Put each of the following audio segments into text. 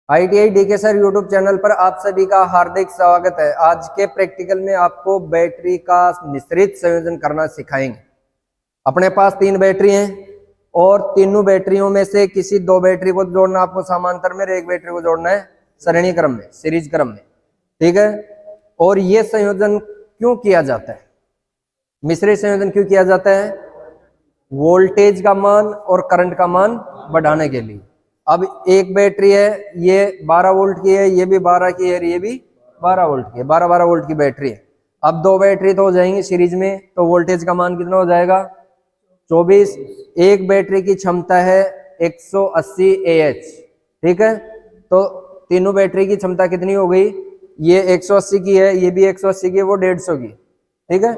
ITI DK sir YouTube channel पर आप सभी का हार्दिक स्वागत है। आज के प्रैक्टिकल में आपको बैटरी का मिश्रित संयोजन करना सिखाएंगे। अपने पास 3 बैटरी हैं और तीनों बैटरियों में से किसी 2 बैटरी को जोड़ना आपको समांतर में, एक बैटरी को जोड़ना है श्रेणी क्रम में, सीरीज क्रम में, ठीक है। और ये संयोजन क्यों किया जाता है, मिश्रित संयोजन क्यों किया जाता है? वोल्टेज का मान और करंट का मान बढ़ाने के लिए। अब एक बैटरी है, ये 12 वोल्ट की है, ये भी 12 की है, ये भी 12 वोल्ट की है, 12 वोल्ट की बैटरी है। अब 2 बैटरी तो हो जाएंगी सीरीज में, तो वोल्टेज का मान कितना हो जाएगा? 24। एक बैटरी की क्षमता है 180 AH, ठीक है। तो तीनों बैटरी की क्षमता कितनी हो गई? ये 180 की है, ये भी 180 की है, वो 150 की, ठीक है।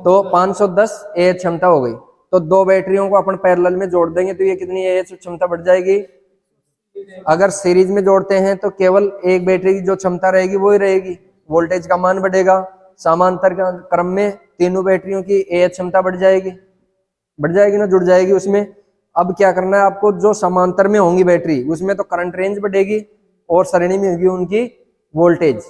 तो 510 AH क्षमता हो गई। तो 2 बैटरियों को अपन पैरेलल में जोड़ देंगे तो ये कितनी AH क्षमता बढ़ जाएगी? अगर सीरीज में जोड़ते हैं तो केवल एक बैटरी की जो क्षमता रहेगी वो ही रहेगी, वोल्टेज का मान बढ़ेगा। समांतर क्रम में तीनों बैटरियों की AH क्षमता बढ़ जाएगी ना, जुड़ जाएगी उसमें। अब क्या करना है आपको, जो समांतर में होंगी बैटरी उसमें तो करंट रेंज बढ़ेगी और श्रेणी में होगी उनकी वोल्टेज,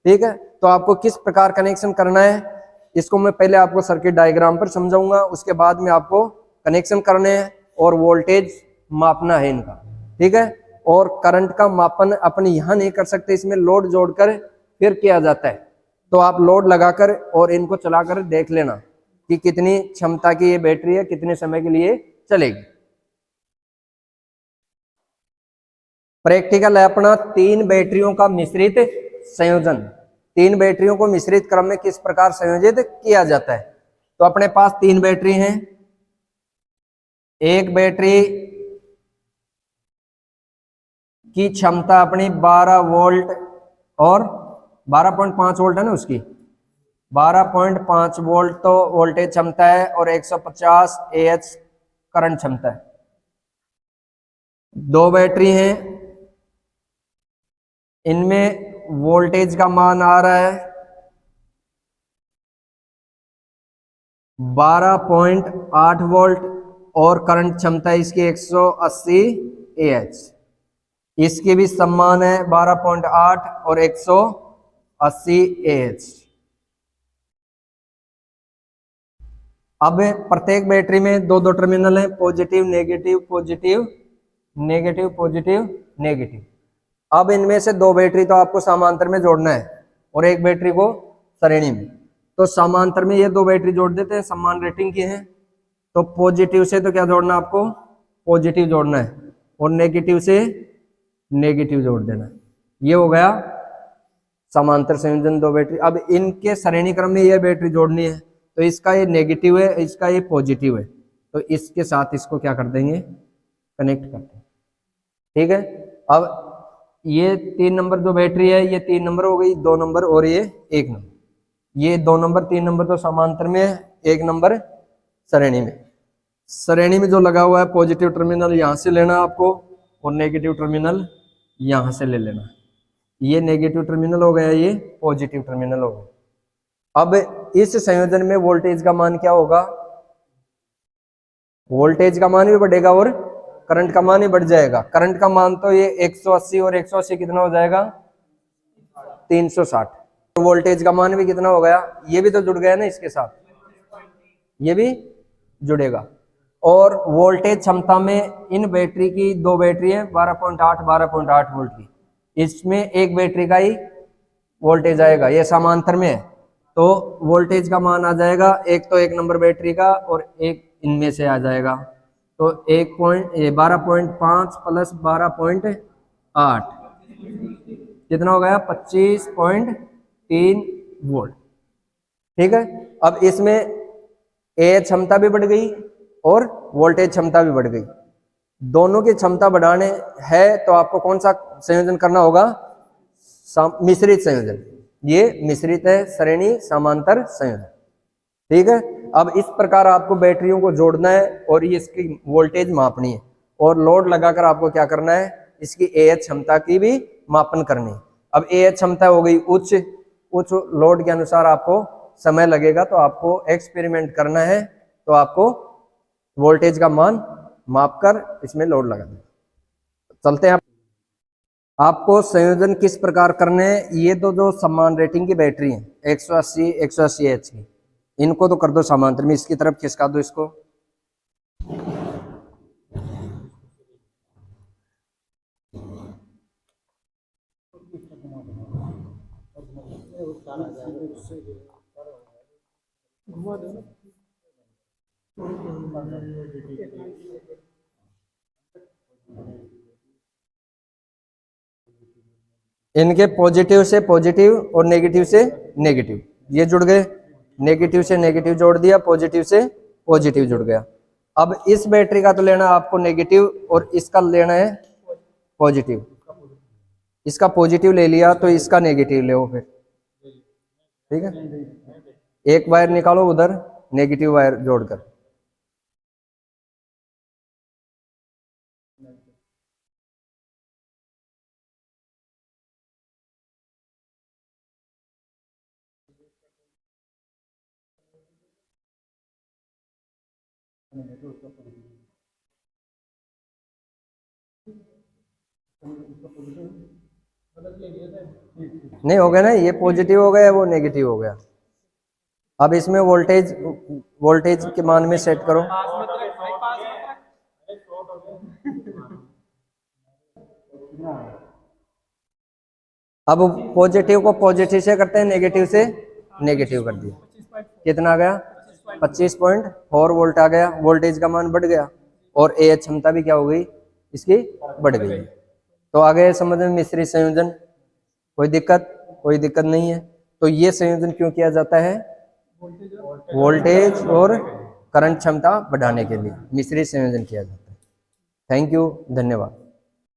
ठीक है। तो आपको किस प्रकार कनेक्शन करना है इसको मैं पहले आपको सर्किट डायग्राम पर समझाऊंगा, उसके बाद में आपको कनेक्शन करने हैं और वोल्टेज मापना है इनका, ठीक है। और करंट का मापन अपन यहां नहीं कर सकते, इसमें लोड जोड़कर फिर किया जाता है। तो आप लोड लगाकर और इनको चलाकर देख लेना कि कितनी क्षमता की ये बैटरी है, कितने समय के लिए चलेगी। प्रैक्टिकल है अपना 3 बैटरियों का मिश्रित संयोजन। 3 बैटरियों को मिश्रित क्रम में किस प्रकार संयोजित किया जाता है। तो अपने पास 3 बैटरी हैं। एक बैटरी की क्षमता अपनी 12 वोल्ट और 12.5 वोल्ट है ना, उसकी 12.5 वोल्ट तो वोल्टेज क्षमता है और 150 AH करंट क्षमता है। 2 बैटरी हैं, इनमें वोल्टेज का मान आ रहा है 12.8 वोल्ट और करंट क्षमता इसकी 180 AH। इसके भी समान है 12.8 और 180 AH। अब प्रत्येक बैटरी में 2 टर्मिनल है, positive negative, positive negative, positive negative. अब इनमें से 2 बैटरी तो आपको समांतर में जोड़ना है और एक बैटरी को श्रेणी में। तो समांतर में ये 2 बैटरी जोड़ देते हैं, समान रेटिंग की है। तो पॉजिटिव से तो क्या जोड़ना, आपको पॉजिटिव जोड़ना है और नेगेटिव से नेगेटिव जोड़ देना है। ये हो गया समांतर संयोजन 2 बैटरी। अब इनके श्रेणी क्रम में ये बैटरी जोड़नी है, तो इसका ये नेगेटिव है, इसका ये पॉजिटिव है, तो इसके साथ इसको क्या कर देंगे, कनेक्ट कर देंगे, ठीक है। अब ये 3 नंबर जो बैटरी है ये 3 नंबर हो गई, 2 नंबर और ये 1 नंबर। ये 2 नंबर 3 नंबर तो समांतर में है, 1 नंबर श्रेणी में। श्रेणी में जो लगा हुआ है पॉजिटिव टर्मिनल यहाँ से लेना आपको और नेगेटिव टर्मिनल यहाँ से ले लेना। ये नेगेटिव टर्मिनल हो गया, ये पॉजिटिव टर्मिनल हो गया। अब इस संयोजन में वोल्टेज का मान क्या होगा? वोल्टेज का मान भी बढ़ेगा और करंट का मान ही बढ़ जाएगा। करंट का मान तो ये 180 और 180 कितना हो जाएगा? 360। वोल्टेज का मान भी कितना हो गया? ये भी तो जुड़ गया ना इसके साथ, ये भी जुड़ेगा। और वोल्टेज क्षमता में इन बैटरी की 2 बैटरी है 12.8 वोल्ट की, इसमें एक बैटरी का ही वोल्टेज आएगा, ये समांतर में है। तो वोल्टेज का मान आ जाएगा, एक तो 1 नंबर बैटरी का और एक इनमें से आ जाएगा। तो 12.5 प्लस 12.8 कितना हो गया? 25.3 वोल्ट, ठीक है। अब इसमें AH क्षमता भी बढ़ गई और वोल्टेज क्षमता भी बढ़ गई। दोनों की क्षमता बढ़ाने है तो आपको कौन सा संयोजन करना होगा? मिश्रित संयोजन। ये मिश्रित है, श्रेणी समांतर संयोजन, ठीक है। अब इस प्रकार आपको बैटरियों को जोड़ना है और ये इसकी वोल्टेज मापनी है और लोड लगाकर आपको क्या करना है, इसकी AH क्षमता की भी मापन करनी है। अब AH क्षमता हो गई उच्च लोड के अनुसार आपको समय लगेगा, तो आपको एक्सपेरिमेंट करना है, तो आपको वोल्टेज का मान मापकर इसमें लोड लगा देना। चलते हैं। आपको संयोजन किस प्रकार करने हैं, ये तो जो समान रेटिंग की बैटरी है 180 एच की, इनको तो कर दो समांतर में, इसकी तरफ खिसका दो इसको। इनके पॉजिटिव से पॉजिटिव और नेगेटिव से नेगेटिव ये जुड़ गए, नेगेटिव से नेगेटिव जोड़ दिया, पॉजिटिव से पॉजिटिव जुड़ गया। अब इस बैटरी का तो लेना आपको नेगेटिव और इसका लेना है पॉजिटिव, इसका पॉजिटिव ले लिया तो इसका नेगेटिव ले फिर, ठीक है। एक वायर निकालो उधर, नेगेटिव वायर जोड़कर, नहीं हो गया ना, ये पॉजिटिव हो गया वो नेगेटिव हो गया। अब इसमें वोल्टेज के मान में सेट करो। अब पॉजिटिव को पॉजिटिव से करते हैं, नेगेटिव से नेगेटिव कर दिया, कितना आ गया 25.4 वोल्ट आ गया, वोल्टेज का मान बढ़ गया और ए क्षमता भी क्या हो गई इसकी बढ़ गई। तो आगे समझ में मिश्रित संयोजन, कोई दिक्कत नहीं है। तो ये संयोजन क्यों किया जाता है, वोल्टेज और करंट क्षमता बढ़ाने के लिए मिश्रित संयोजन किया जाता है। थैंक यू, धन्यवाद।